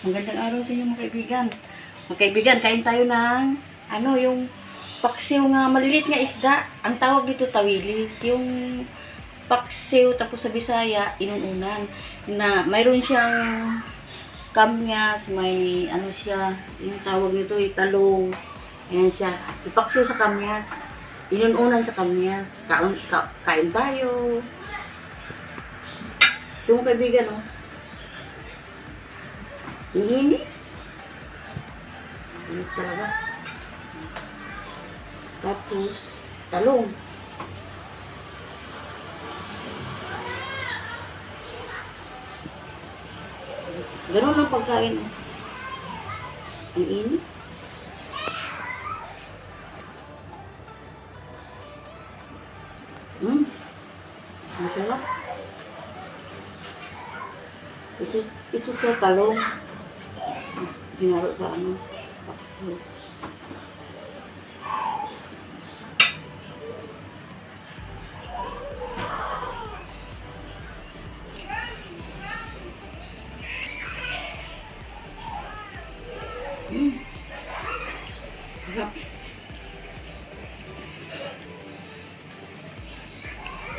Magandang araw sa inyo mga kaibigan. Mga kaibigan, kain tayo ng yung paksiw nga maliliit nga isda. Ang tawag dito tawilis. Yung paksiw tapos sa Bisaya inununan na mayroon siyang kamyas, may siya, yung tawag nito ay talong. Ayan siya. Ipaksiw sa kamyas. Inununan sa kamyas. Kain tayo. Ito mga kaibigan, oh. Init. Init talaga. Tapos, talong. Ganun lang pagkain. Ang init. Masarap. Kasi ito siya talong. Ginaro sa paksiw.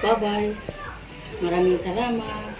Bye-bye. Maraming salamat.